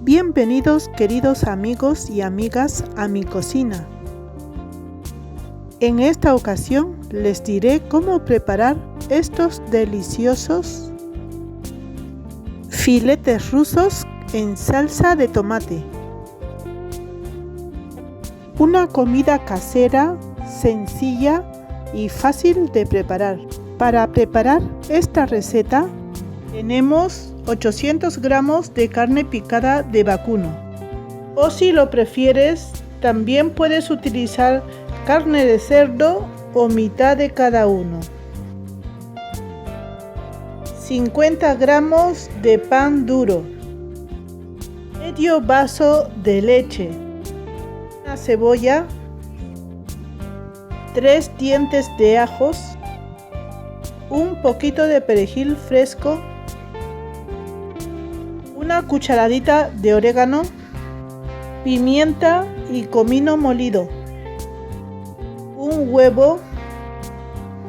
Bienvenidos queridos amigos y amigas a mi cocina. En esta ocasión les diré cómo preparar estos deliciosos filetes rusos en salsa de tomate. Una comida casera, sencilla y fácil de preparar. Para preparar esta receta tenemos 800 gramos de carne picada de vacuno. O si lo prefieres, también puedes utilizar carne de cerdo o mitad de cada uno. 50 gramos de pan duro. Medio vaso de leche. Una cebolla. 3 dientes de ajos. Un poquito de perejil fresco. Una cucharadita de orégano, pimienta y comino molido, un huevo,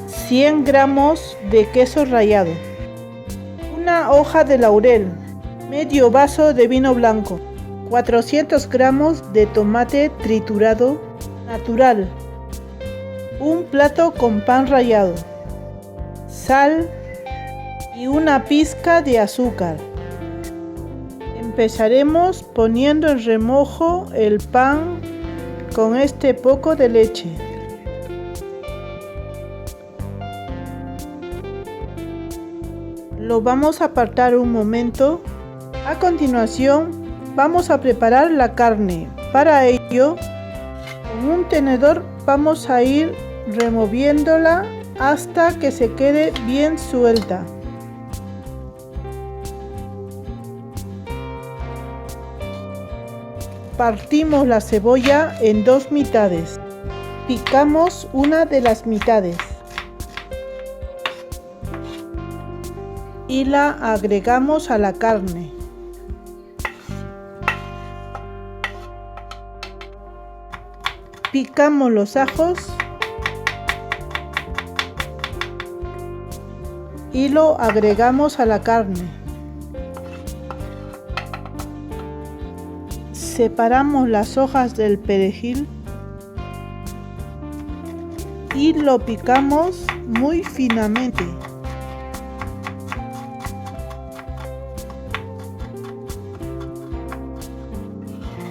100 gramos de queso rallado, una hoja de laurel, medio vaso de vino blanco, 400 gramos de tomate triturado natural, un plato con pan rallado, sal y una pizca de azúcar. Empezaremos poniendo en remojo el pan con este poco de leche. Lo vamos a apartar un momento. A continuación vamos a preparar la carne. Para ello, con un tenedor vamos a ir removiéndola hasta que se quede bien suelta. Partimos la cebolla en 2 mitades. Picamos una de las mitades y la agregamos a la carne. Picamos los ajos y lo agregamos a la carne. Separamos las hojas del perejil y lo picamos muy finamente.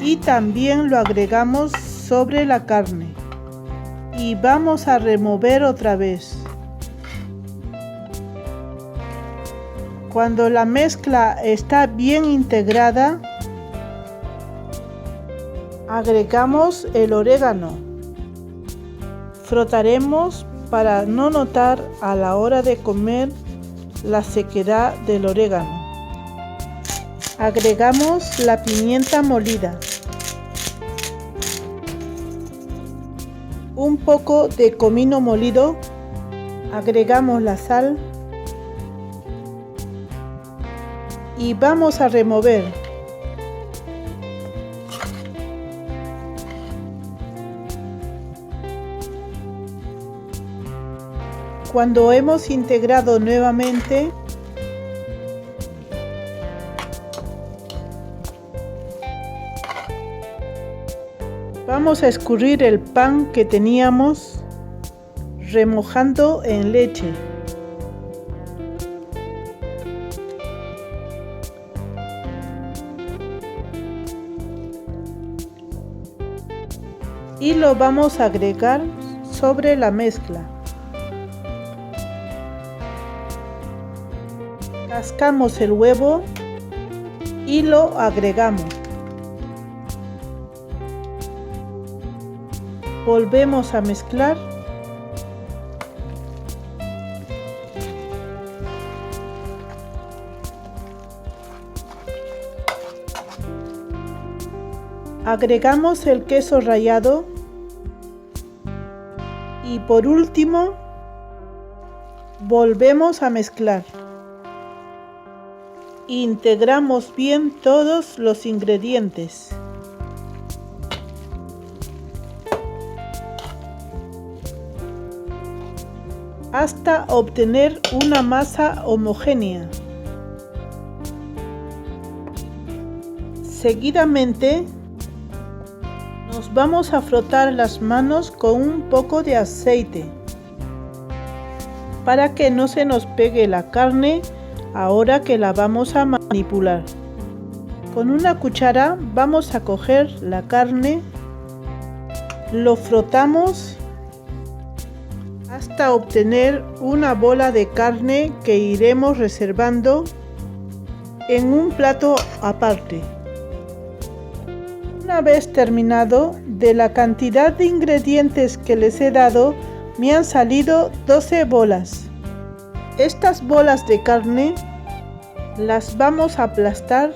Y también lo agregamos sobre la carne y vamos a remover otra vez. Cuando la mezcla está bien integrada, agregamos el orégano. Frotaremos para no notar a la hora de comer la sequedad del orégano. Agregamos la pimienta molida. Un poco de comino molido. Agregamos la sal. Y vamos a remover. Cuando hemos integrado nuevamente, vamos a escurrir el pan que teníamos remojando en leche. Y lo vamos a agregar sobre la mezcla. Cascamos el huevo y lo agregamos. Volvemos a mezclar. Agregamos el queso rallado. Y por último, volvemos a mezclar. Integramos bien todos los ingredientes. Hasta obtener una masa homogénea. Seguidamente nos vamos a frotar las manos con un poco de aceite para que no se nos pegue la carne ahora que la vamos a manipular. Con una cuchara vamos a coger la carne, lo frotamos hasta obtener una bola de carne que iremos reservando en un plato aparte. Una vez terminado, de la cantidad de ingredientes que les he dado, me han salido 12 bolas. Estas bolas de carne las vamos a aplastar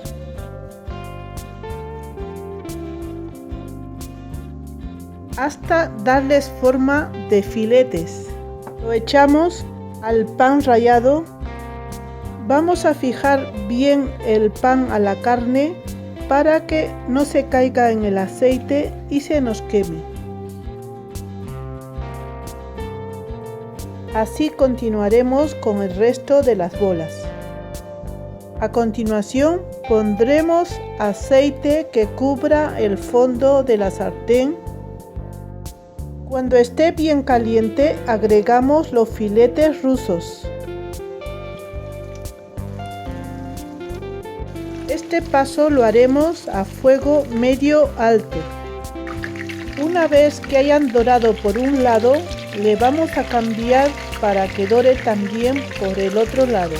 hasta darles forma de filetes. Lo echamos al pan rallado. Vamos a fijar bien el pan a la carne para que no se caiga en el aceite y se nos queme. Así continuaremos con el resto de las bolas. A continuación pondremos aceite que cubra el fondo de la sartén. Cuando esté bien caliente agregamos los filetes rusos. Este paso lo haremos a fuego medio alto. Una vez que hayan dorado por un lado, le vamos a cambiar para que dore también por el otro lado.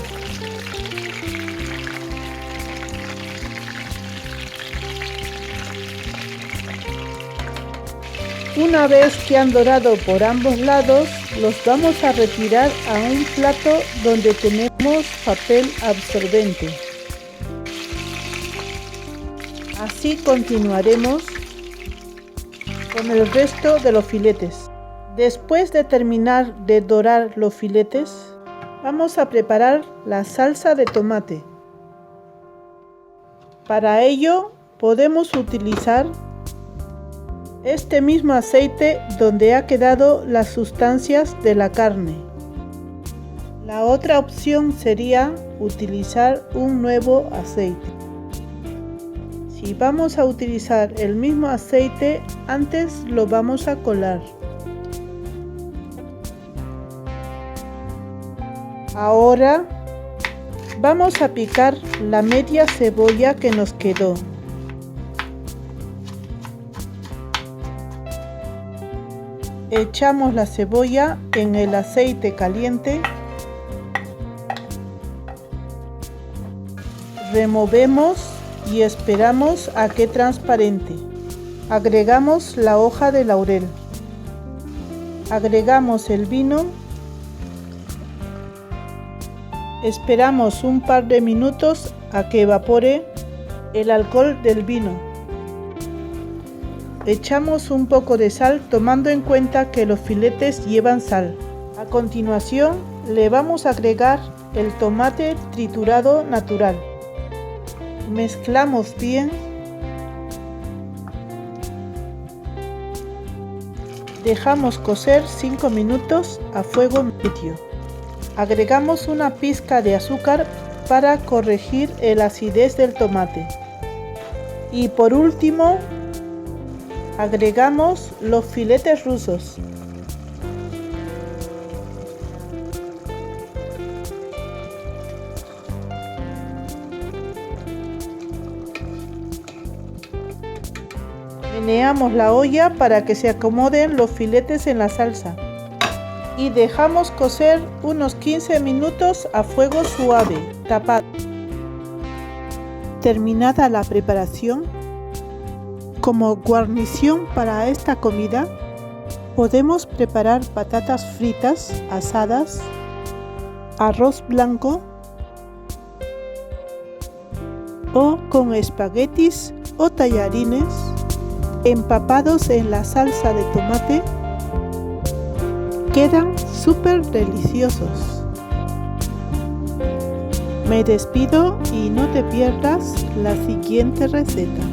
Una vez que han dorado por ambos lados, los vamos a retirar a un plato donde tenemos papel absorbente. Así continuaremos con el resto de los filetes. Después de terminar de dorar los filetes, vamos a preparar la salsa de tomate. Para ello podemos utilizar este mismo aceite donde ha quedado las sustancias de la carne. La otra opción sería utilizar un nuevo aceite. Si vamos a utilizar el mismo aceite, antes lo vamos a colar. Ahora vamos a picar la media cebolla que nos quedó. Echamos la cebolla en el aceite caliente. Removemos y esperamos a que transparente. Agregamos la hoja de laurel. Agregamos el vino. Esperamos un par de minutos a que evapore el alcohol del vino. Echamos un poco de sal tomando en cuenta que los filetes llevan sal. A continuación le vamos a agregar el tomate triturado natural. Mezclamos bien. Dejamos cocer 5 minutos a fuego medio. Agregamos una pizca de azúcar para corregir la acidez del tomate. Y por último, agregamos los filetes rusos. Meneamos la olla para que se acomoden los filetes en la salsa y dejamos cocer unos 15 minutos a fuego suave, tapado. Terminada la preparación, como guarnición para esta comida, podemos preparar patatas fritas asadas, arroz blanco o con espaguetis o tallarines empapados en la salsa de tomate. Quedan súper deliciosos. Me despido y no te pierdas la siguiente receta.